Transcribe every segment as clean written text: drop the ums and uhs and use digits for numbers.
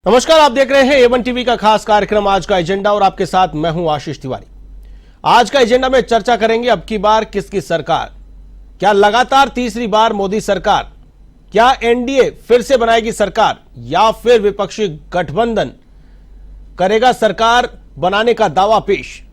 नमस्कार, आप देख रहे हैं A1 टीवी का खास कार्यक्रम आज का एजेंडा और आपके साथ मैं हूं आशीष तिवारी। आज का एजेंडा में चर्चा करेंगे अब की बार किसकी सरकार, क्या लगातार तीसरी बार मोदी सरकार, क्या एनडीए फिर से बनाएगी सरकार या फिर विपक्षी गठबंधन करेगा सरकार बनाने का दावा पेश।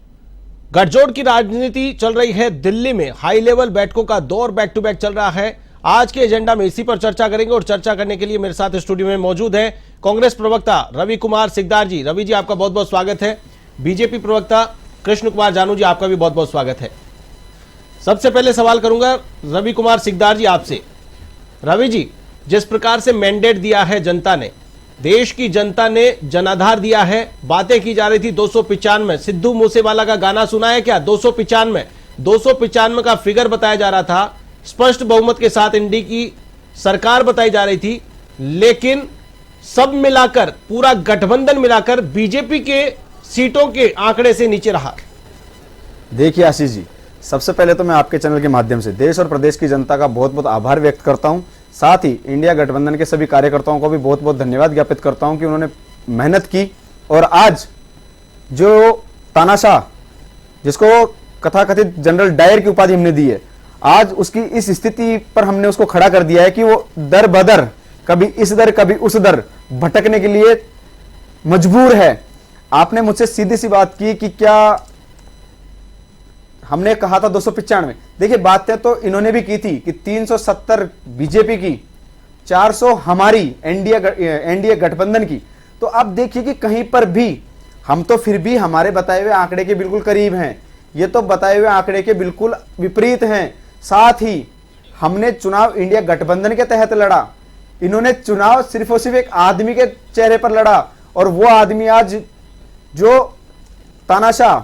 गठजोड़ की राजनीति चल रही है दिल्ली में, हाई लेवल बैठकों का दौर बैक टू बैक चल रहा है। आज के एजेंडा में इसी पर चर्चा करेंगे और चर्चा करने के लिए मेरे साथ स्टूडियो में मौजूद है कांग्रेस प्रवक्ता रवि कुमार सिकदार जी। रवि जी, आपका बहुत बहुत स्वागत है। बीजेपी प्रवक्ता कृष्ण कुमार जानू जी, आपका भी बहुत बहुत स्वागत है। सबसे पहले सवाल करूंगा रवि कुमार सिकदार जी आपसे। रवि जी, जिस प्रकार से मैंडेट दिया है जनता ने, देश की जनता ने जनाधार दिया है, बातें की जा रही थी 295, सिद्धू मूसेवाला का गाना सुना है क्या? 295 का फिगर बताया जा रहा था, स्पष्ट बहुमत के साथ एनडीए की सरकार बताई जा रही थी, लेकिन सब मिलाकर, पूरा गठबंधन मिलाकर बीजेपी के सीटों के आंकड़े से नीचे रहा। देखिए आशीष जी, सबसे पहले तो मैं आपके चैनल के माध्यम से देश और प्रदेश की जनता का बहुत बहुत आभार व्यक्त करता हूं। साथ ही इंडिया गठबंधन के सभी कार्यकर्ताओं को भी बहुत बहुत धन्यवाद ज्ञापित करता हूं कि उन्होंने मेहनत की और आज जो तानाशाह, जिसको कथाकथित जनरल डायर की उपाधि हमने दी है, आज उसकी इस स्थिति पर हमने उसको खड़ा कर दिया है कि वो दर बदर, कभी इस दर कभी उस दर भटकने के लिए मजबूर है। आपने मुझसे सीधी सी बात की कि क्या हमने कहा था 295। देखिए, बातें तो इन्होंने भी की थी कि 370 बीजेपी की, 400 हमारी एनडीए गठबंधन की। तो अब देखिए कि कहीं पर भी हम तो फिर भी हमारे बताए हुए आंकड़े के बिल्कुल करीब हैं, ये तो बताए हुए आंकड़े के बिल्कुल विपरीत हैं। साथ ही हमने चुनाव इंडिया गठबंधन के तहत लड़ा, इन्होंने चुनाव सिर्फ और सिर्फ एक आदमी के चेहरे पर लड़ा, और वो आदमी आज जो तानाशाह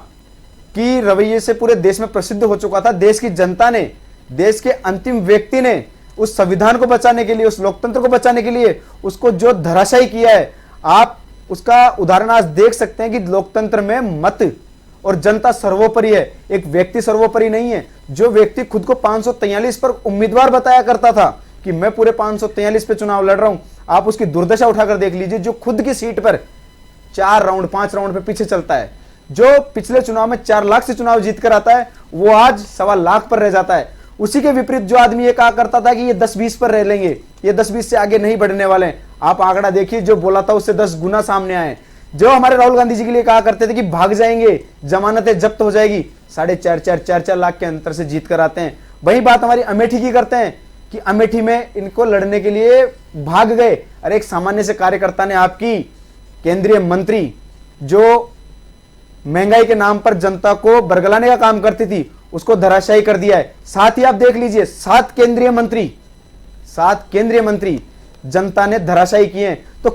की रवैये से पूरे देश में प्रसिद्ध हो चुका था। देश की जनता ने, देश के अंतिम व्यक्ति ने उस संविधान को बचाने के लिए, उस लोकतंत्र को बचाने के लिए उसको जो धराशायी किया है, आप उसका उदाहरण आज देख सकते हैं कि लोकतंत्र में मत और जनता सर्वोपरि है, एक व्यक्ति सर्वोपरि नहीं है। जो व्यक्ति खुद को 543 पर उम्मीदवार बताया करता था कि मैं पूरे 543 पे चुनाव लड़ रहा हूं, आप उसकी दुर्दशा उठाकर देख लीजिए। जो खुद की सीट पर 4 राउंड 5 राउंड पे पीछे चलता है, जो पिछले चुनाव में 4 लाख से चुनाव जीत कर आता है, वो आज 1.25 लाख पर रह जाता है। उसी के विपरीत जो आदमी ये कहा करता था कि ये 10-20 पर रह लेंगे, ये 10-20 से आगे नहीं बढ़ने वाले हैं, आप आंकड़ा देखिए, जो बोला था उससे 10 गुना सामने आए। जो हमारे राहुल गांधी जी के लिए कहा करते थे कि भाग जाएंगे, जमानतें जब्त हो जाएगी, 4.5 लाख के अंतर से जीत कर आते हैं। वही बात हमारी अमेठी की करते हैं कि अमेठी में इनको लड़ने के लिए भाग गए। अरे एक सामान्य से कार्यकर्ता ने आपकी केंद्रीय मंत्री, जो महंगाई के नाम पर जनता को बरगलाने का काम करती थी, उसको धराशायी कर दिया है। साथ ही आप देख लीजिए, 7 केंद्रीय मंत्री जनता ने धराशायी किए हैं। तो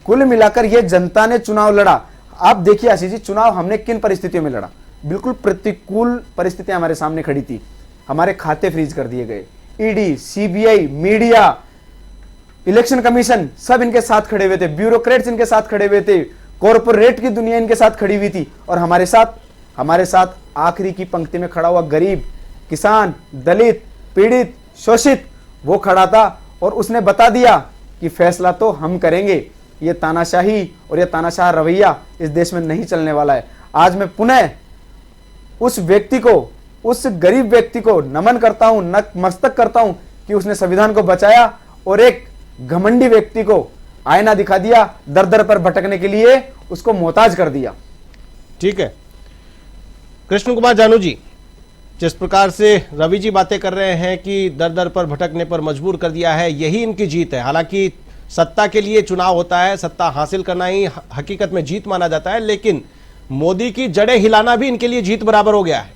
कुल मिलाकर ये जनता ने चुनाव लड़ा। आप देखिए आशीष जी, चुनाव हमने किन परिस्थितियों में लड़ा? बिल्कुल प्रतिकूल परिस्थितियां हमारे सामने खड़ी थी। हमारे खाते फ्रीज कर दिए गए, ED, CBI, media, election commission सब इनके साथ खड़े हुए थे, ब्यूरोक्रेट्स इनके साथ खड़े हुए थे, कॉर्पोरेट की दुनिया इनके साथ खड़ी हुई थी, और हमारे साथ आखिरी की पंक्ति में खड़ा हुआ गरीब, किसान, दलित, पीड़ित, शोषित वो खड़ा था, और उसने बता दिया कि फैसला तो हम करेंगे। ये तानाशाही और ये तानाशाह रवैया इस देश में नहीं चलने वाला है। आज मैं पुनः उस व्यक्ति को, उस गरीब व्यक्ति को नमन करता हूं, नतमस्तक करता हूं कि उसने संविधान को बचाया और एक घमंडी व्यक्ति को आईना दिखा दिया, दर दर पर भटकने के लिए उसको मोहताज कर दिया। ठीक है कृष्ण कुमार जानू जी, जिस प्रकार से रवि जी बातें कर रहे हैं कि दर दर पर भटकने पर मजबूर कर दिया है, यही इनकी जीत है। हालांकि सत्ता के लिए चुनाव होता है, सत्ता हासिल करना ही हकीकत में जीत माना जाता है, लेकिन मोदी की जड़ें हिलाना भी इनके लिए जीत बराबर हो गया है।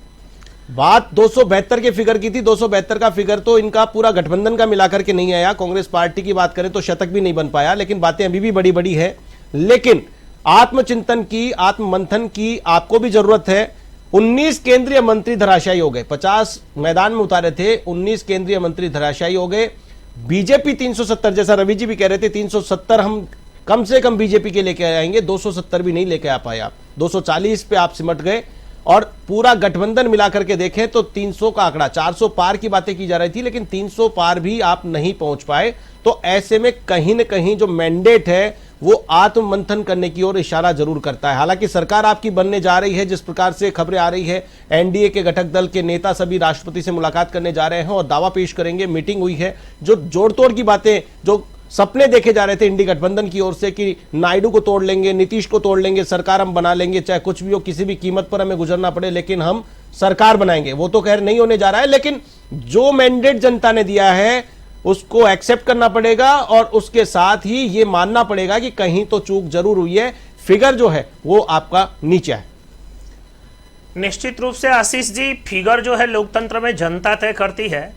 बात 272 के फिगर की थी, 272 का फिगर तो इनका पूरा गठबंधन का मिलाकर के नहीं आया। कांग्रेस पार्टी की बात करें तो शतक भी नहीं बन पाया, लेकिन बातें अभी भी बड़ी बड़ी है। लेकिन आत्मचिंतन की, आत्ममंथन की आपको भी जरूरत है। 19 केंद्रीय मंत्री धराशायी हो गए, 50 मैदान में उतारे थे, 19 केंद्रीय मंत्री धराशायी हो गए। बीजेपी 370, जैसा रवि जी भी कह रहे थे, 370 हम कम से कम बीजेपी के लेके आएंगे, 270 भी नहीं लेके आ पाए आप, 240 पे आप सिमट गए। और पूरा गठबंधन मिलाकर के देखें तो 300 का आंकड़ा, 400 पार की बातें की जा रही थी, लेकिन 300 पार भी आप नहीं पहुंच पाए। तो ऐसे में कहीं न कहीं जो मैंडेट है वो आत्ममंथन करने की ओर इशारा जरूर करता है। हालांकि सरकार आपकी बनने जा रही है, जिस प्रकार से खबरें आ रही है, एनडीए के घटक दल के नेता सभी राष्ट्रपति से मुलाकात करने जा रहे हैं और दावा पेश करेंगे। मीटिंग हुई है, जो जोड़तोड़ की बातें, जो सपने देखे जा रहे थे इंडी गठबंधन की ओर से कि नायडू को तोड़ लेंगे, नीतीश को तोड़ लेंगे, सरकार हम बना लेंगे, चाहे कुछ भी हो, किसी भी कीमत पर हमें गुजरना पड़े, लेकिन हम सरकार बनाएंगे, वो तो खैर नहीं होने जा रहा है। लेकिन जो मैंडेट जनता ने दिया है उसको एक्सेप्ट करना पड़ेगा और उसके साथ ही ये मानना पड़ेगा कि कहीं तो चूक जरूर हुई है, फिगर जो है वो आपका नीचे है। निश्चित रूप से आशीष जी, फिगर जो है लोकतंत्र में जनता तय करती है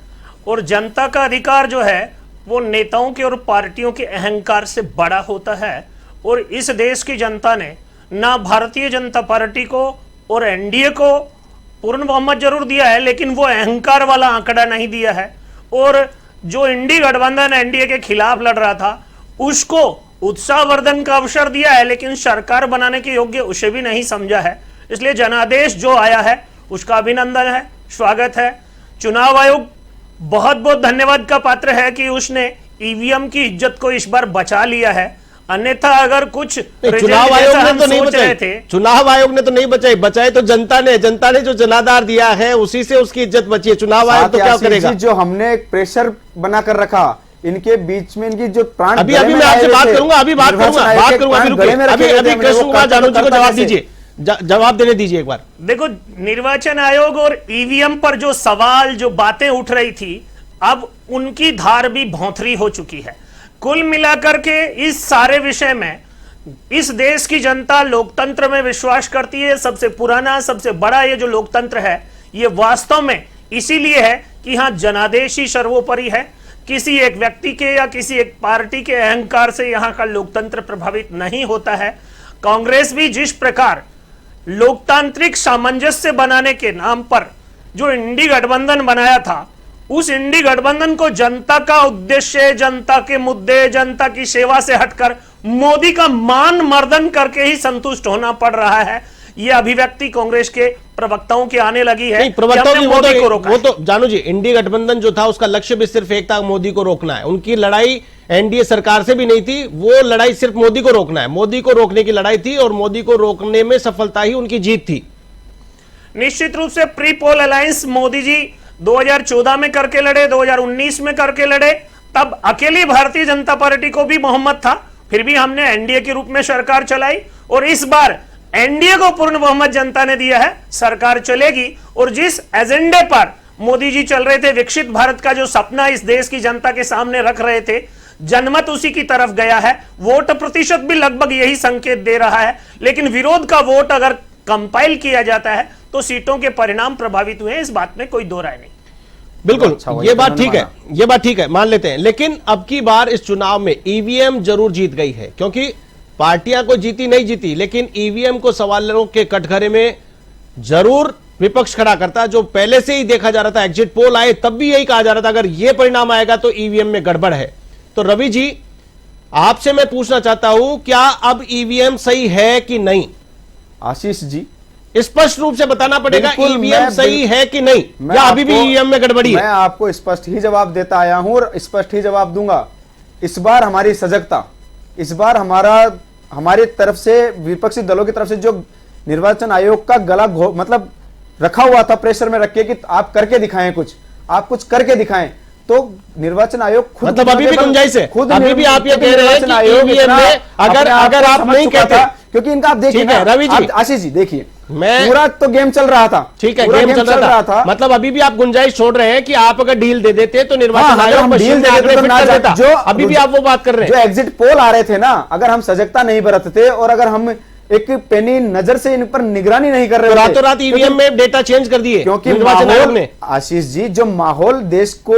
और जनता का अधिकार जो है वो नेताओं के और पार्टियों के अहंकार से बड़ा होता है। और इस देश की जनता ने ना भारतीय जनता पार्टी को और एनडीए को पूर्ण बहुमत जरूर दिया है, लेकिन वो अहंकार वाला आंकड़ा नहीं दिया है। और जो इंडी गठबंधन एनडीए के खिलाफ लड़ रहा था उसको उत्साहवर्धन का अवसर दिया है, लेकिन सरकार बनाने के योग्य उसे भी नहीं समझा है। इसलिए जनादेश जो आया है उसका अभिनंदन है, स्वागत है। चुनाव आयोग बहुत बहुत धन्यवाद का पात्र है कि उसने ईवीएम की इज्जत को इस बार बचा लिया है, अन्यथा अगर कुछ चुनाव आयोग ने तो नहीं बचाई, चुनाव आयोग ने तो नहीं बचाए तो जनता ने जो जनाधार दिया है उसी से उसकी इज्जत बची है। चुनाव आयोग तो क्या करेगा? जो हमने एक प्रेशर बनाकर रखा इनके बीच में, इनकी जो प्राण, अभी मैं आपसे बात करूंगा, अभी कृष्ण कुमार जानू जी को जवाब दीजिए, जवाब देने दीजिए एक बार। देखो, निर्वाचन आयोग और ईवीएम पर जो सवाल, जो बातें उठ रही थी, अब उनकी धार भी भौंथरी हो चुकी है। कुल मिलाकर के इस सारे विषय में इस देश की जनता लोकतंत्र में विश्वास करती है। सबसे पुराना, सबसे बड़ा ये जो लोकतंत्र है, ये वास्तव में इसीलिए है कि हाँ, जनादेश ही सर्वोपरि है। किसी एक व्यक्ति के या किसी एक पार्टी के अहंकार से यहां का लोकतंत्र प्रभावित नहीं होता है। कांग्रेस भी जिस प्रकार लोकतांत्रिक सामंजस्य बनाने के नाम पर जो इंडी गठबंधन बनाया था, उस इंडी गठबंधन को जनता का उद्देश्य, जनता के मुद्दे, जनता की सेवा से हटकर मोदी का मान मर्दन करके ही संतुष्ट होना पड़ रहा है। यह अभिव्यक्ति कांग्रेस के प्रवक्ताओं की आने लगी है। प्रवक्ताओं की वो तो जानू जी, इंडी गठबंधन जो था उसका लक्ष्य भी सिर्फ एक था, मोदी को रोकना है। उनकी लड़ाई एनडीए सरकार से भी नहीं थी, वो लड़ाई सिर्फ मोदी को रोकना है, मोदी को रोकने की लड़ाई थी और मोदी को रोकने में सफलता ही उनकी जीत थी। निश्चित रूप से pre poll alliance Modi ji 2014 में करके लड़े, 2019 में करके लड़े, तब अकेली भारतीय जनता पार्टी को भी बहुमत था, फिर भी हमने एनडीए के रूप में सरकार चलाई। और इस बार एनडीए को पूर्ण बहुमत जनता ने दिया है, सरकार चलेगी। और जिस एजेंडे पर मोदी जी चल रहे थे, विकसित भारत का जो सपना इस देश की जनता के सामने रख रहे थे, जनमत उसी की तरफ गया है। वोट प्रतिशत भी लगभग यही संकेत दे रहा है। लेकिन विरोध का वोट अगर कंपाइल किया जाता है तो सीटों के परिणाम प्रभावित हुए हैं, इस बात में कोई दो राय नहीं। बिल्कुल, ये बात ठीक है, ये बात ठीक है, मान लेते हैं। लेकिन अब की बार इस चुनाव में ईवीएम जरूर जीत गई है, क्योंकि पार्टियां को जीती नहीं जीती, लेकिन ईवीएम को सवालों के कटघरे में जरूर विपक्ष खड़ा करता है। जो पहले से ही देखा जा रहा था, एग्जिट पोल आए तब भी यही कहा जा रहा था अगर यह परिणाम आएगा तो ईवीएम में गड़बड़ है। तो रवि जी, आपसे मैं पूछना चाहता हूं, क्या अब ईवीएम सही है कि नहीं? आशीष जी, स्पष्ट रूप से बताना पड़ेगा, ईवीएम सही है कि नहीं, या अभी भी ईवीएम में गड़बड़ी है? मैं आपको स्पष्ट ही जवाब देता आया हूं और स्पष्ट ही जवाब दूंगा। इस बार हमारी सजगता, इस बार हमारी तरफ से, विपक्षी दलों की तरफ से जो निर्वाचन आयोग का गला मतलब रखा हुआ था प्रेशर में रख के कि आप करके दिखाएं, आप कुछ करके दिखाएं, तो निर्वाचन आयोग खुद, मतलब अभी भी गुंजाइश है, खुद अभी भी आप ये कह रहे हैं कि ईवीएम में अगर आप नहीं कहते, क्योंकि इनका आप देखिए रवि जी, आशीष जी देखिए, पूरा तो गेम चल रहा था, ठीक है, गेम चल रहा था, मतलब अभी भी आप गुंजाइश छोड़ रहे हैं कि आप अगर डील दे देते तो निर्वाचन आयोग डील दे देते, जो अभी भी आप वो बात कर रहे हैं, जो एग्जिट पोल आ रहे थे ना, अगर हम सजगता नहीं बरतते और अगर हम एक पेनी नजर से इन पर निगरानी नहीं कर रहे, तो रातों रात ईवीएम में डेटा चेंज कर दिए क्योंकि निर्वाचन आयोग ने। आशीष जी, जो माहौल देश को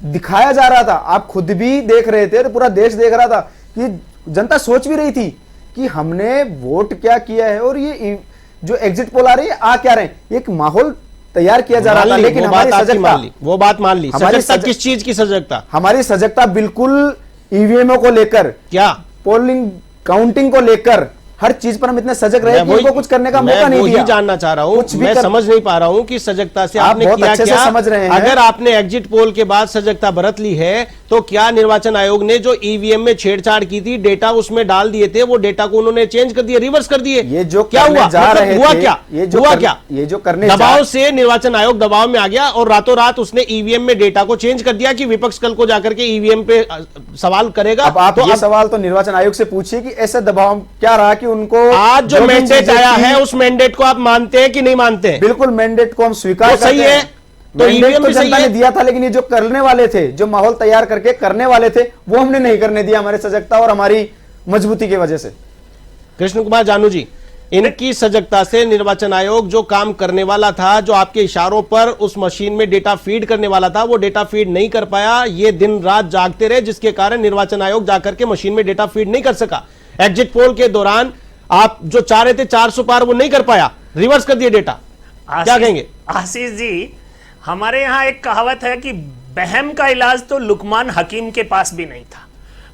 दिखाया जा रहा था, आप खुद भी देख रहे थे, तो पूरा देश देख रहा था कि जनता सोच भी रही थी कि हमने वोट क्या किया है और ये जो एग्जिट पोल आ रही है आ क्या रहे हैं, एक माहौल तैयार किया जा रहा था। लेकिन हमारी सजगता, वो बात मान ली, सजगता किस चीज की सजगता? हमारी सजगता बिल्कुल ईवीएमओ को लेकर, क्या पोलिंग काउंटिंग को लेकर हर चीज पर हम इतने सजग रहे मैं कि वही- उनको कुछ करने का मौका मैं नहीं वही दिया। जानना चाह रहा हूं, कुछ भी मैं कर- समझ नहीं पा रहा हूं कि सजगता से आप आपने बहुत किया अच्छे से क्या। समझ रहे हैं। अगर आपने एग्जिट पोल के बाद सजगता बरत ली है तो क्या निर्वाचन आयोग ने जो ईवीएम में छेड़छाड़ की थी, डेटा उसमें डाल दिए थे, वो डेटा को उन्होंने चेंज कर दिया, रिवर्स कर दिए? ये जो क्या करने हुआ? जा मतलब रहे हुआ थे, क्या? ये जो हुआ कर- क्या? ये जो करने दबाव से निर्वाचन आयोग दबाव में आ गया और रातों रात उसने ईवीएम में डेटा को चेंज कर दिया कि विपक्ष कल को जाकर के ईवीएम पे सवाल करेगा। अब आप तो ये सवाल तो निर्वाचन आयोग से पूछिए कि ऐसा दबाव क्या रहा कि उनको आज जो भी मैंडेट चीजें आया थी, है उस मैंडेट को आप मानते हैं कि नहीं मानते हैं? बिल्कुल मैंडेट को हम स्वीकार वो करते सही है, हैं। तो मैंडेट ईवीएम तो भी सही जनता है। ने दिया था, लेकिन ये जो करने वाले थे, जो माहौल तैयार करके करने वाले थे, वो हमने नहीं करने दिया, हमारे सजगता और हमारी मजबूती की वजह से। कृष्ण कुमार जानू जी, इनकी सजगता से निर्वाचन आयोग जो काम करने वाला था, जो आपके इशारों पर उस मशीन में डेटा फीड करने वाला था, वो डेटा फीड नहीं कर पाया। ये दिन रात जागते रहे, जिसके कारण निर्वाचन आयोग जाकर के मशीन में डेटा फीड नहीं कर सका। एग्जिट पोल के दौरान आप जो चाह रहे थे 400 पार, वो नहीं कर पाया, रिवर्स कर दिए डेटा। क्या कहेंगे? आशीष जी, हमारे यहाँ एक कहावत है कि बहम का इलाज तो लुकमान हकीम के पास भी नहीं था।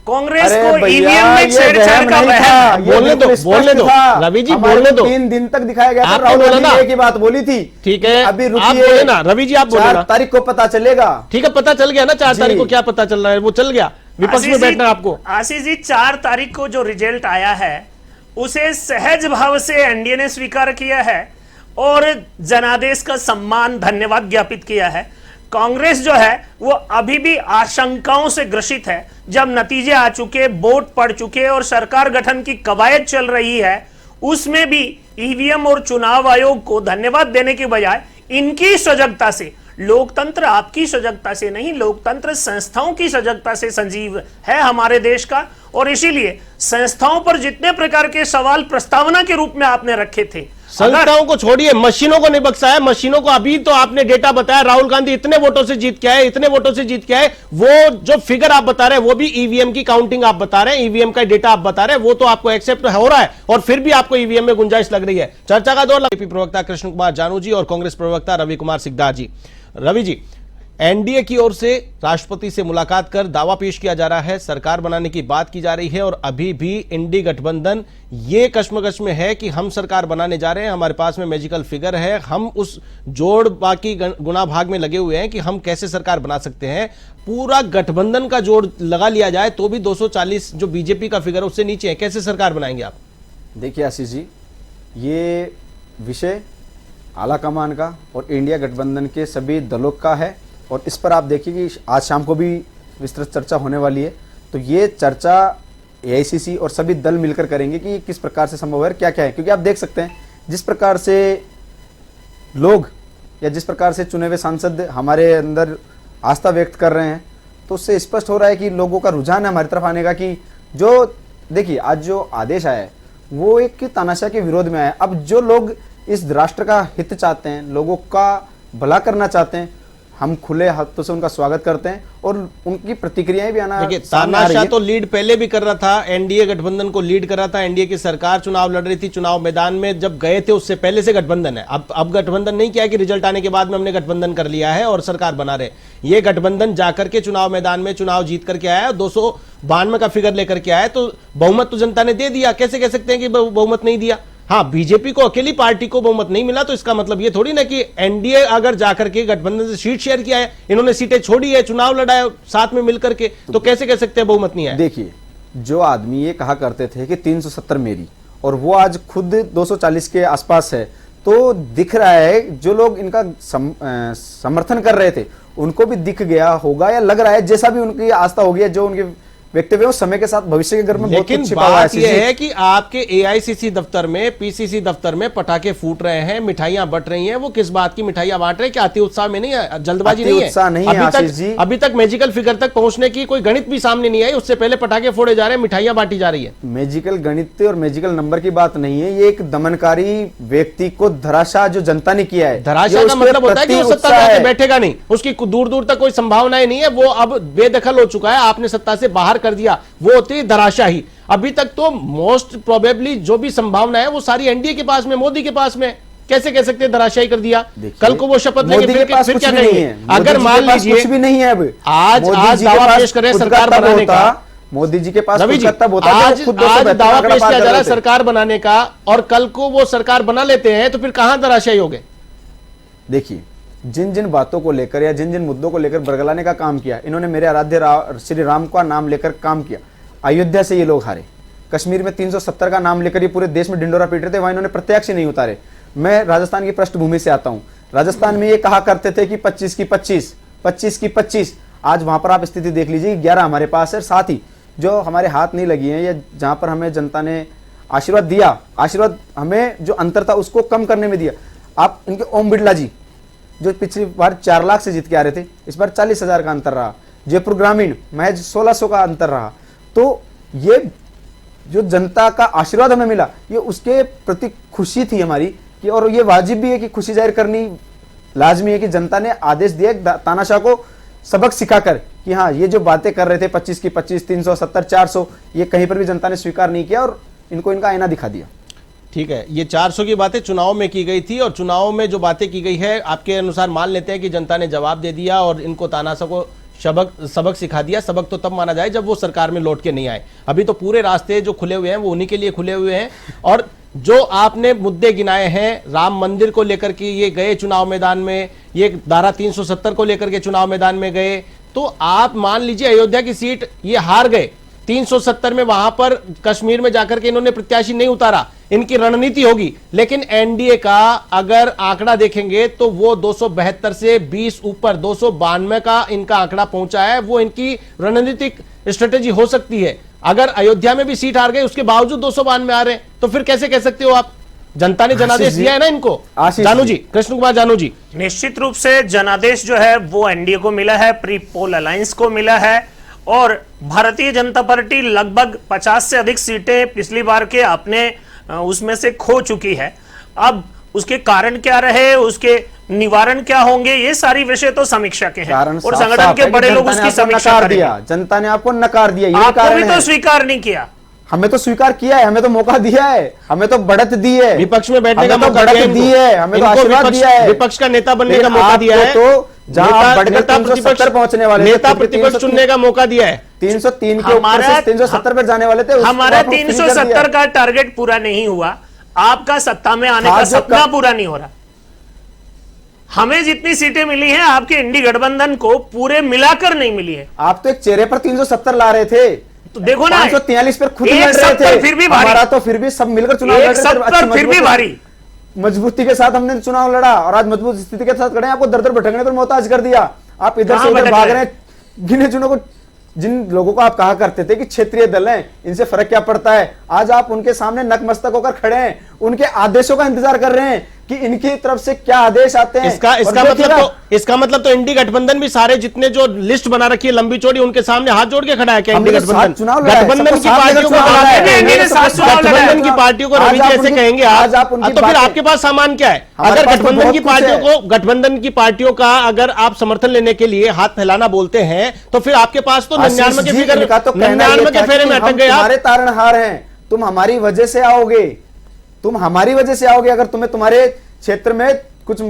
कांग्रेस अरे को भैया, ईवीएम में ये छेड़छाड़ वहम का नहीं वहम था, है। ये बोलने दो, बिल्कुल बोलने स्पष्ट दो। था। रवि जी, हमारे बोलने को दो। 3 दिन तक दिखाया गया था, आपने राहुल बोला गांधी ना। ने एक ही बात बोली थी। ठीक है, अभी आप रुकिए, बोले ना, रवि जी आप बोले 4 ना। तारीख को पता चलेगा। ठीक है, पता चल गया ना 4 जी। तारीख को। क्या पता चल रहा है? वो चल गया, विपक्ष आशीष में जी- बैठना आपको। आशीष जी, 4 तारीख को जो रिजल्ट आया है उसे सहज भाव से एनडीए ने स्वीकार किया है और जनादेश का सम्मान धन्यवाद ज्ञापित किया है। कांग्रेस जो है वो अभी भी आशंकाओं से ग्रसित है। जब नतीजे आ चुके, वोट पड़ चुके और सरकार गठन की कवायद चल रही है, उसमें भी ईवीएम और चुनाव आयोग को धन्यवाद देने के बजाय इनकी सजगता से, लोकतंत्र आपकी सजगता से नहीं, लोकतंत्र संस्थाओं की सजगता से संजीव है हमारे देश का। और इसीलिए संस्थाओं पर जितने प्रकार के सवाल प्रस्तावना के रूप में आपने रखे थे, संस्थाओं को छोड़िए, मशीनों को नहीं बख्शा है। मशीनों को अभी तो आपने डेटा बताया, राहुल गांधी इतने वोटों से जीत के आए, इतने वोटों से जीत के आए। वो जो फिगर आप बता रहे हैं वो भी ईवीएम की काउंटिंग आप बता रहे हैं, ईवीएम का डेटा आप बता रहे हैं, वो तो आपको एक्सेप्ट हो रहा है और फिर भी आपको ईवीएम में गुंजाइश लग रही है। चर्चा का दौर बीजेपी प्रवक्ता कृष्ण कुमार जानू जी और कांग्रेस प्रवक्ता रवि कुमार सिकदार जी। रवि जी, एनडीए की ओर से राष्ट्रपति से मुलाकात कर दावा पेश किया जा रहा है, सरकार बनाने की बात की जा रही है और अभी भी इंडी गठबंधन ये कश्मकश में है कि हम सरकार बनाने जा रहे हैं, हमारे पास में मैजिकल फिगर है, हम उस जोड़ बाकी गुना भाग में लगे हुए हैं कि हम कैसे सरकार बना सकते हैं। पूरा गठबंधन का जोड़ लगा लिया जाए तो भी 240 जो बीजेपी का फिगर है उससे नीचे है, कैसे सरकार बनाएंगे आप? देखिए आशीष जी, ये विषय आलाकमान का और इंडिया गठबंधन के सभी दलों का है और इस पर आप देखिए कि आज शाम को भी विस्तृत चर्चा होने वाली है। तो ये चर्चा एआईसीसी और सभी दल मिलकर करेंगे कि किस प्रकार से संभव है, क्या क्या है। क्योंकि आप देख सकते हैं जिस प्रकार से लोग या जिस प्रकार से चुने हुए सांसद हमारे अंदर आस्था व्यक्त कर रहे हैं, तो उससे स्पष्ट हो रहा है कि लोगों का रुझान है हमारी तरफ आने का। कि जो देखिए आज जो आदेश आया है वो एक तानाशाह के विरोध में आया है। अब जो लोग इस राष्ट्र का हित चाहते हैं, लोगों का भला करना चाहते हैं, हम खुले हाथों से उनका स्वागत करते हैं और उनकी प्रतिक्रियाएं भी आना देखिए, सामने आ रही तानाशाह है। तो लीड पहले भी कर रहा था, एनडीए गठबंधन को लीड कर रहा था। एनडीए की सरकार चुनाव लड़ रही थी, चुनाव मैदान में जब गए थे उससे पहले से गठबंधन है। अब गठबंधन नहीं किया कि रिजल्ट आने के बाद में हमने गठबंधन कर लिया है और सरकार बना रहे। ये गठबंधन जाकर के चुनाव मैदान में चुनाव जीत करके आया है, 292 का फिगर लेकर के आया है, तो बहुमत तो जनता ने दे दिया। कैसे कह सकते हैं कि बहुमत नहीं दिया? हाँ, बीजेपी को, अकेली पार्टी को बहुमत नहीं मिला तो इसका मतलब ये थोड़ी ना कि एनडीए अगर जाकर के गठबंधन से सीट शेयर किया है, इन्होंने सीटें छोड़ी है, चुनाव लड़ा है साथ में मिलकर के, तो कैसे कह सकते हैं बहुमत नहीं है? देखिए, जो आदमी ये कहा करते थे कि 370 मेरी और वो आज खुद 240 के आसपास है, तो दिख रहा है जो लोग इनका समर्थन कर रहे थे उनको भी दिख गया होगा या लग रहा है, जैसा भी उनकी आस्था होगी, जो उनके व्यक्तित्व उस समय के साथ भविष्य के घर में बहुत लेकिन कुछ छिपा हुआ बात है। यह है कि आपके एआईसीसी दफ्तर में, पीसीसी दफ्तर में पटाखे फूट रहे हैं, मिठाइयां बट रही हैं। वो किस बात की मिठाइयां बांट रहे हैं? क्या अति उत्साह में नहीं है, जल्दबाजी नहीं है? उत्साह नहीं है आशीष जी। अभी तक मैजिकल फिगर तक पहुंचने की कोई गणित भी सामने नहीं आई, उससे पहले पटाखे फोड़े जा रहे हैं, मिठाइयां बांटी जा रही है। मैजिकल गणित और मैजिकल नंबर की बात नहीं है, ये एक दमनकारी व्यक्ति को धराशाह जो जनता ने किया है, धराशाह ये का उसके मतलब होता है कि वो प्रति सत्ता में उत्साह आके है। बैठेगा नहीं, उसकी दूर दूर तक कोई संभावनाएं नहीं है, वो अब बेदखल हो चुका है, आपने सत्ता से बाहर कर दिया, वो होती है धराशाही। अभी तक तो मोस्ट प्रोबेबली जो भी संभावना है वो सारी एनडीए के पास में, मोदी के पास में। कैसे कह सकते हैं धराशाही कर दिया? कल को वो शपथ लेंगे, फिर कुछ क्या भी नहीं करेंगे? है। अगर मान लीजिए कुछ भी नहीं है, अब आज मोदी जी के दावा पास पेश करें खुद का सरकार तब बनाने होता का, मोदी जी के पास रवि खुद जी, का तब होता है आज जब खुद 272 आज दावा आंकड़ा पेश पार किया कर जा रहा है लेते हैं। सरकार बनाने का, और कल को वो सरकार बना लेते हैं तो फिर कहां धराशायी हो गए? देखिए, जिन जिन बातों को लेकर या जिन जिन मुद्दों को लेकर बरगलाने का काम किया, इन्होंने मेरे आराध्य श्री राम का नाम लेकर काम किया। अयोध्या से ये लोग हारे, कश्मीर में 370 का नाम लेकर ये पूरे देश में डिंडोरा पीट रहे थे, वहां इन्होंने प्रत्यक्ष ही नहीं उतारे। मैं राजस्थान की पृष्ठभूमि से आता हूं। राजस्थान में ये कहा करते थे कि 25 की 25, 25 की 25। आज वहां पर आप स्थिति देख लीजिए, 11 हमारे पास है। साथ ही जो हमारे हाथ नहीं लगी है, या जहां पर हमें जनता ने आशीर्वाद दिया, आशीर्वाद हमें जो अंतर था उसको कम करने में दिया। आप इनके ओम बिड़ला जी जो पिछली बार 4 लाख से जीत के आ रहे थे, इस बार 40,000 का अंतर रहा। जयपुर ग्रामीण महज 1600 का अंतर रहा। तो ये जो जनता का आशीर्वाद हमें मिला, ये उसके प्रति खुशी थी हमारी कि, और ये वाजिब भी है कि खुशी जाहिर करनी लाजमी है कि जनता ने आदेश दिया तानाशाह को सबक सिखाकर कि हाँ, ये जो बातें कर रहे थे 25 की 25, 370, 400, ये कहीं पर भी जनता ने स्वीकार नहीं किया और इनको इनका आईना दिखा दिया। ठीक है, ये 400 की बातें चुनाव में की गई थी, और चुनाव में जो बातें की गई है आपके अनुसार मान लेते हैं कि जनता ने जवाब दे दिया और इनको तानाशाह को सबक सिखा दिया। सबक तो तब माना जाए जब वो सरकार में लौट के नहीं आए। अभी तो पूरे रास्ते जो खुले हुए हैं वो उन्हीं के लिए खुले हुए हैं। और जो आपने मुद्दे गिनाए हैं राम मंदिर को लेकर के, ये गए चुनाव मैदान में, ये धारा 370 को लेकर के चुनाव मैदान में गए, तो आप मान लीजिए अयोध्या की सीट ये हार गए 370 में, वहां पर कश्मीर में जाकर के इन्होंने प्रत्याशी नहीं उतारा, इनकी रणनीति होगी। लेकिन एनडीए का अगर आंकड़ा देखेंगे तो वो 272 से 20 ऊपर 292 का इनका आंकड़ा पहुंचा है। वो इनकी रणनीतिक स्ट्रेटेजी हो सकती है। अगर अयोध्या में भी सीट हार गए उसके बावजूद 292 आ रहे हैं, तो फिर कैसे कह सकते हो आप? जनता ने जनादेश दिया है ना इनको। जानू जी, कृष्ण कुमार जानू जी। निश्चित रूप से जनादेश जो है वो एनडीए को मिला है, प्री पोल अलायंस को मिला है, और भारतीय जनता पार्टी लगभग 50 से अधिक सीटें पिछली बार के अपने उसमें से खो चुकी है। अब उसके कारण क्या रहे, उसके निवारण क्या होंगे, ये सारी विषय तो समीक्षा के हैं और संगठन के बड़े लोग उसकी समीक्षा करेंगे। जनता ने आपको नकार दिया, ये आपको भी तो स्वीकार नहीं किया। हमें तो स्वीकार किया है, हमें तो मौका दिया है, हमें तो बढ़त दी है, विपक्ष में बैठने का हमें तो मौका बढ़त दी है, हमें तो आशीर्वाद दिया है, विपक्ष का नेता बनने का मौका दिया है, तो जहां बढ़कर 370 पहुंचने वाले नेता प्रतिपक्ष चुनने का मौका दिया है। 303 के ऊपर से 370 पर जाने वाले थे। हमारा 370 का टारगेट पूरा नहीं हुआ, आपका सत्ता में आने का सपना पूरा नहीं हो रहा। हमें जितनी सीटें मिली हैं आपके इंडी गठबंधन को पूरे मिलाकर नहीं मिली है। आप तो एक चेहरे पर 370 ला रहे थे, तो देखो ना 543 पर खुद लड़ रहे थे, फिर भी भारी, हमारा तो फिर भी सब मिलकर चुनाव लड़ रहे थे, फिर भी भारी मजबूती के साथ हमने चुनाव लड़ा और आज मजबूत स्थिति के साथ खड़े हैं। आपको दर दर भटकने पर मोहताज कर दिया। आप इधर से उधर भाग रहे हैं। गिने चुनों को, जिन लोगों को आप कहा करते थे कि क्षेत्रीय दल हैं, इनसे फर्क क्या पड़ता है, आज आप उनके सामने नतमस्तक होकर खड़े हैं, उनके आदेशों का इंतजार कर रहे हैं कि इनकी तरफ से क्या आदेश आते हैं। इसका मतलब तो इंडी गठबंधन भी सारे जितने जो लिस्ट बना रखी है लंबी चौड़ी, उनके सामने हाथ जोड़ के खड़ा है क्या? इंडी गठबंधन गठबंधन की पार्टियों को रवि जी ऐसे कहेंगे आज, तो फिर आपके पास सामान क्या है? अगर गठबंधन की पार्टियों का अगर आप समर्थन लेने के लिए हाथ फैलाना बोलते हैं, तो फिर आपके पास तो 99 के फिगर, 99 के फेरे में अटक गए। हमारे तारणहार हैं, तुम हमारी वजह से आओगे, तुम हमारी वजह से आओगे। अगर तुम्हें तुम्हारे क्षेत्र में कुछ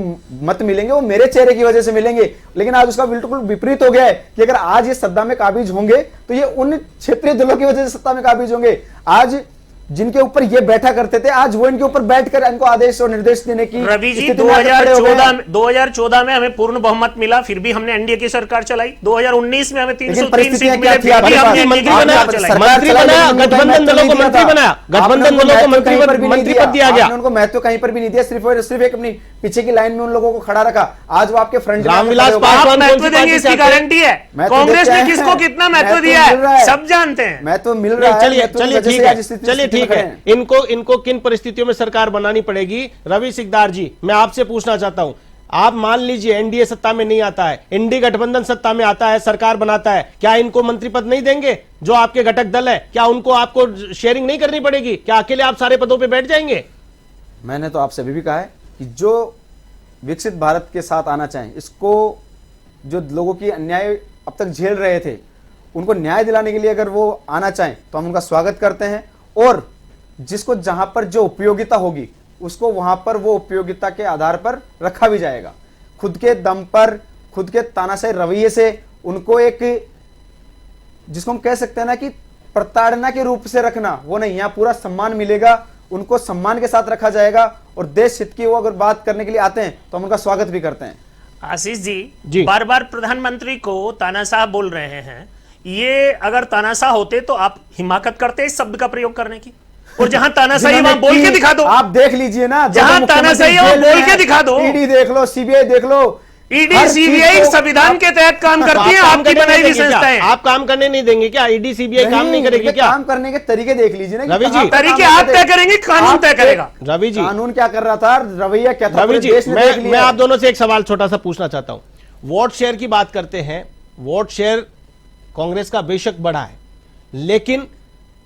मत मिलेंगे वो मेरे चेहरे की वजह से मिलेंगे। लेकिन आज उसका बिल्कुल विपरीत हो गया है कि अगर आज ये सत्ता में काबिज होंगे तो ये उन क्षेत्रीय दलों की वजह से सत्ता में काबिज होंगे। आज जिनके ऊपर ये बैठा करते थे, आज वो इनके ऊपर बैठकर इनको आदेश और निर्देश देने की। रवि जी 2014 में हमें पूर्ण बहुमत मिला, फिर भी हमने एनडीए की सरकार चलाई। 2019 में हमें 303 सीट मिले, फिर भी हमने मंत्री बनाया, गठबंधन दलों को मंत्री बनाया, गठबंधन दलों को मंत्री पद दिया गया। उनको महत्व कहीं पर भी नहीं दिया, सिर्फ एक अपनी पीछे की लाइन में उन लोगों को खड़ा रखा। आज वो आपके फ्रंट रामविलास पासवान महत्व देंगे इसकी गारंटी है। कांग्रेस ने किसको कितना महत्व दिया है सब जानते हैं। महत्व मिल रहा है। चलिए ठीक है, इनको किन परिस्थितियों में सरकार बनानी पड़ेगी? रवि सिकदार जी, मैं आपसे पूछना चाहता हूं, आप मान लीजिए एनडीए सत्ता में नहीं आता है, इंडी गठबंधन सत्ता में आता है, सरकार बनाता है, क्या इनको मंत्री पद नहीं देंगे? जो आपके घटक दल है, क्या उनको आपको शेयरिंग नहीं करनी पड़ेगी? क्या अकेले आप सारे पदों पर बैठ जाएंगे? मैंने तो आपसे अभी भी कहा है कि जो विकसित भारत के साथ आना चाहें, इसको जो लोगों की अन्याय अब तक झेल रहे थे उनको न्याय दिलाने के लिए अगर वो आना चाहें तो हम उनका स्वागत करते हैं। और जिसको जहां पर जो उपयोगिता होगी उसको वहां पर वो उपयोगिता के आधार पर रखा भी जाएगा। खुद के दम पर, खुद के तानाशाही रवैये से उनको एक, जिसको हम कह सकते हैं ना कि प्रताड़ना के रूप से रखना, वो नहीं। यहाँ पूरा सम्मान मिलेगा, उनको सम्मान के साथ रखा जाएगा, और देश हित की वो अगर बात करने के लिए आते हैं तो हम उनका स्वागत भी करते हैं। आशीष जी, बार बार प्रधानमंत्री को तानाशाह बोल रहे हैं, ये अगर तानाशाह होते तो आप हिमाकत करते इस शब्द का प्रयोग करने की? और जहां तानाशाही वहां बोल के दिखा दो। आप देख लीजिए ना, जहां तानाशाही है वहां बोल के दिखा दो। ईडी देख लो, सीबीआई देख लो, ईडी सीबीआई संविधान के तहत काम करती है, आपकी बनाई हुई संस्थाएं। आप काम करने नहीं देंगे क्या? ईडी सीबीआई काम नहीं करेगी क्या? काम करने के तरीके देख लीजिए ना, रवि जी, तरीके आप तय करेंगे, कानून तय करेगा। रवि जी, कानून क्या कर रहा था, रवैया क्या था, रवि जी, देश ने देख लिया। मैं आप दोनों से एक सवाल छोटा सा पूछना चाहता हूं। वोट शेयर की बात करते हैं, वोट शेयर कांग्रेस का बेशक बढ़ा है, लेकिन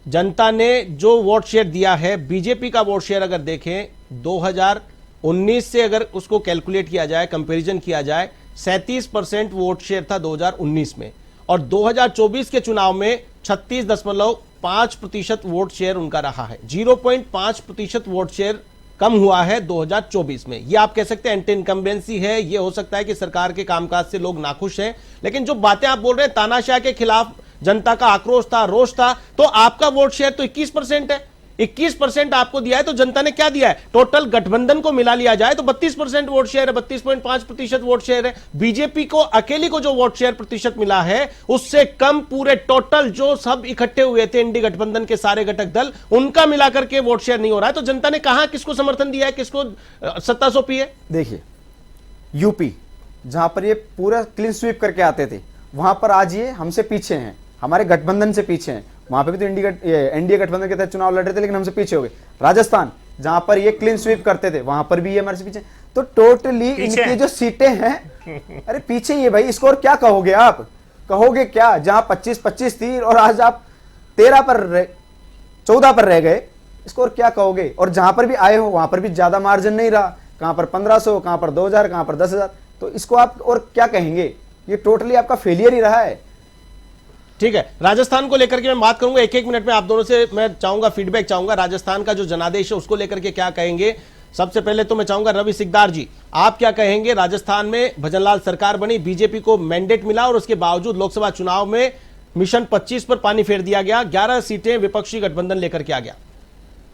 जनता ने जो वोट शेयर दिया है, बीजेपी का वोट शेयर अगर देखें 2019 से अगर उसको कैलकुलेट किया जाए, कंपैरिजन किया जाए, 37% वोट शेयर था 2019 में, और 2024 के चुनाव में 36.5% वोट शेयर उनका रहा है। 0.5% वोट शेयर कम हुआ है 2024 में। ये आप कह सकते हैं एंटी इनकम्बेंसी है, ये हो सकता है कि सरकार के कामकाज से लोग नाखुश हैं, लेकिन जो बातें आप बोल रहे हैं, तानाशाह के खिलाफ जनता का आक्रोश था, रोष था, तो आपका वोट शेयर तो 21% है। 21% आपको दिया है, तो जनता ने क्या दिया है? टोटल गठबंधन को मिला लिया जाए तो 32% वोट शेयर है, 32.5% वोट शेयर है। बीजेपी को अकेली को जो वोट शेयर प्रतिशत मिला है, उससे कम पूरे टोटल जो सब इकट्ठे हुए थे इंडी गठबंधन के सारे घटक दल, उनका मिलाकर के वोट शेयर नहीं हो रहा है। तो जनता ने कहां किसको समर्थन दिया है, किसको सत्ता सौंपी है? देखिए, यूपी जहां पर ये पूरा क्लीन स्वीप करके आते थे, वहां पर आज ये हमसे पीछे हैं, हमारे गठबंधन से पीछे हैं। वहां पे भी तो एनडीए गठबंधन के तहत चुनाव लड़ रहे थे, लेकिन हमसे पीछे हो गए। राजस्थान जहां पर ये क्लीन स्वीप करते थे, वहां पर भी ये हमारे से पीछे। तो टोटली इनकी जो सीटें हैं, अरे पीछे ये भाई, इसको और क्या कहोगे आप? कहोगे क्या? जहां 25-25 थी और आज आप 14 पर रह गए, इसको और क्या कहोगे? और जहां पर भी आए हो वहां पर भी ज्यादा मार्जिन नहीं रहा, कहां पर 1500, कहां पर 2000, कहां पर 10,000। तो इसको आप और क्या कहेंगे? ये टोटली आपका फेलियर ही रहा है। ठीक है, राजस्थान को लेकर के मैं बात करूंगा, एक मिनट में आप दोनों से मैं चाहूंगा फीडबैक चाहूंगा। राजस्थान का जो जनादेश है उसको लेकर के क्या कहेंगे? सबसे पहले तो मैं चाहूंगा रवि सिकदार जी, आप क्या कहेंगे? राजस्थान में भजनलाल सरकार बनी, बीजेपी को मैंडेट मिला, और उसके बावजूद लोकसभा चुनाव में मिशन 25 पर पानी फेर दिया गया, 11 सीटें विपक्षी गठबंधन लेकर के आ गया।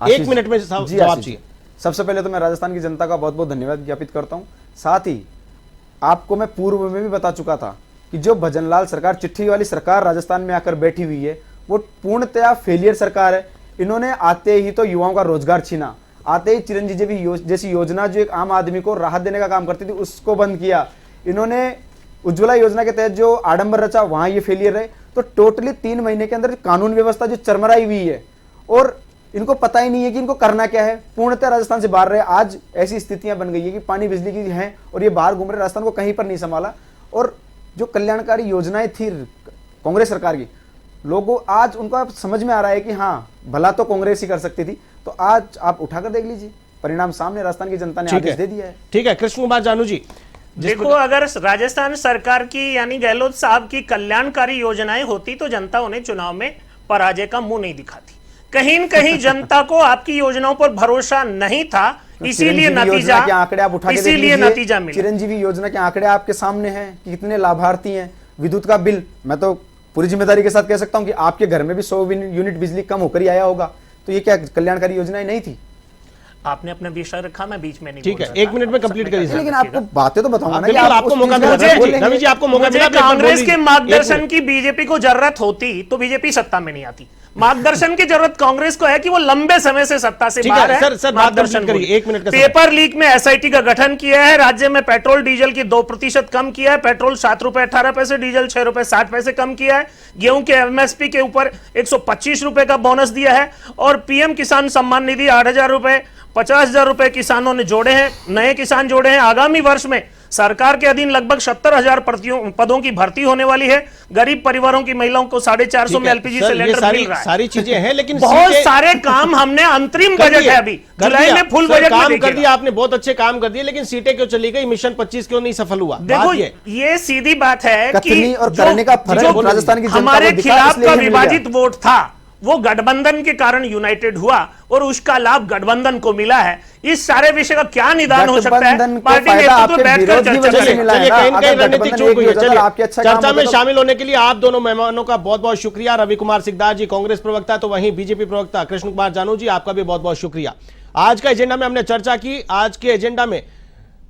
1 मिनट में जवाब चाहिए। सबसे पहले तो मैं राजस्थान की जनता का बहुत बहुत धन्यवाद ज्ञापित करता हूं। साथ ही आपको मैं पूर्व में भी बता चुका था कि जो भजनलाल सरकार, चिट्ठी वाली सरकार राजस्थान में आकर बैठी हुई है, वो पूर्णतया फेलियर सरकार है। इन्होंने आते ही तो युवाओं का रोजगार छीना, आते ही चिरंजीवी जैसी योजना जो एक आम आदमी को राहत देने का काम करती थी, उसको बंद किया। इन्होंने उज्ज्वला योजना के तहत जो आडंबर रचा, वहां ये फेलियर है। तो टोटली 3 महीने के अंदर कानून व्यवस्था जो चरमराई हुई है, और इनको पता ही नहीं है कि इनको करना क्या है। पूर्णतः राजस्थान से बाहर रहे। आज ऐसी स्थितियां बन गई है कि पानी बिजली की हैं और ये बाहर घूम रहे, राजस्थान को कहीं पर नहीं संभाला। और जो कल्याणकारी योजनाएं थी कांग्रेस सरकार की, लोगों आज उनको समझ में आ रहा है कि हाँ, भला तो कांग्रेस ही कर सकती थी। तो आज आप उठाकर देख लीजिए, परिणाम सामने, राजस्थान की जनता ने आदेश दे दिया है। ठीक है, कृष्ण कुमार जानू जी, देखो, अगर राजस्थान सरकार की यानी गहलोत साहब की कल्याणकारी योजनाएं होती तो जनता उन्हें चुनाव में पराजय का मुंह नहीं दिखाती। कहीं न कहीं जनता को आपकी योजनाओं पर भरोसा नहीं था, इसीलिए नतीजा के आंकड़े आप उठा के इसीलिए नतीजा मिला। चिरंजीवी योजना के आंकड़े आपके सामने हैं कि कितने लाभार्थी हैं। विद्युत का बिल, मैं तो पूरी जिम्मेदारी के साथ कह सकता हूं कि आपके घर में भी 100 यूनिट बिजली कम होकर ही आया होगा। तो ये क्या कल्याणकारी योजनाएं नहीं थी? आपने अपना विषय रखा, मैं बीच में नहीं। ठीक है, 1 मिनट में कंप्लीट करिए। लेकिन आपको बातें तो बताऊंगा ना, आपको मौका मिला। रवि जी, आपको मौका मिला। कांग्रेस के मार्गदर्शन की बीजेपी को जरूरत होती तो बीजेपी सत्ता में नहीं आती। मार्गदर्शन की जरूरत कांग्रेस को है कि वो लंबे समय से सत्ता से बाहर है। सर मार्गदर्शन करिए, 1 मिनट का। पेपर लीक में एसआईटी का गठन किया है, राज्य में पेट्रोल डीजल की 2% कम किया है, पेट्रोल 7 रुपए 18 पैसे, डीजल 6 रुपए 60 पैसे कम किया है, गेहूं के एमएसपी के ऊपर 125 रुपए का बोनस दिया है, और पीएम किसान सम्मान निधि 8,000 रुपए, 50,000 रुपए किसानों ने जोड़े हैं, नए किसान जोड़े हैं। आगामी वर्ष में सरकार के अधीन लगभग 70,000 पदों की भर्ती होने वाली है। गरीब परिवारों की महिलाओं को 450 में एलपीजी सिलेंडर मिल रहा है। सारी चीजें हैं, लेकिन बहुत सारे काम हमने अंतरिम बजट है, अभी जुलाई में फुल बजट काम कर दिया आपने, बहुत अच्छे काम कर दिए, लेकिन सीटें क्यों चली गई? मिशन 25 क्यों नहीं सफल हुआ? देखो, ये सीधी बात है कि और करने का फर्क राजस्थान की जनता को हमारे दिखा, खिलाफ इसलिए का मिल गया। विभाजित वोट था, वो गठबंधन के कारण यूनाइटेड हुआ और उसका लाभ गठबंधन को मिला है। इस सारे विषय का क्या निदान हो सकता है? गठबंधन को पार्टी फायदा नेतृत्व आपके बैठकर विरोध की चर्चा वजह से करेगा। मिला है चलिए, ना। कहीं न कहीं अगर रणनीतिक गठबंधन चूक हुई है। एक ही होता तो आपके चलिए, अच्छा काम चर्चा में होता तो- शामिल होने के लिए आप दोनों मेहमानों का बहुत बहुत शुक्रिया। रवि कुमार सिकदार जी कांग्रेस प्रवक्ता, तो वहीं बीजेपी प्रवक्ता कृष्ण कुमार जानू जी, आपका भी बहुत बहुत शुक्रिया। आज का एजेंडा में हमने चर्चा की, आज के एजेंडा में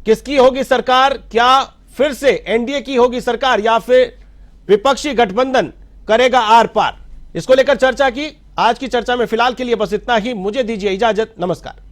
किसकी होगी सरकार, क्या फिर से एनडीए की होगी सरकार या फिर विपक्षी गठबंधन करेगा आर पार, इसको लेकर चर्चा की। आज की चर्चा में फिलहाल के लिए बस इतना ही। मुझे दीजिए इजाजत, नमस्कार।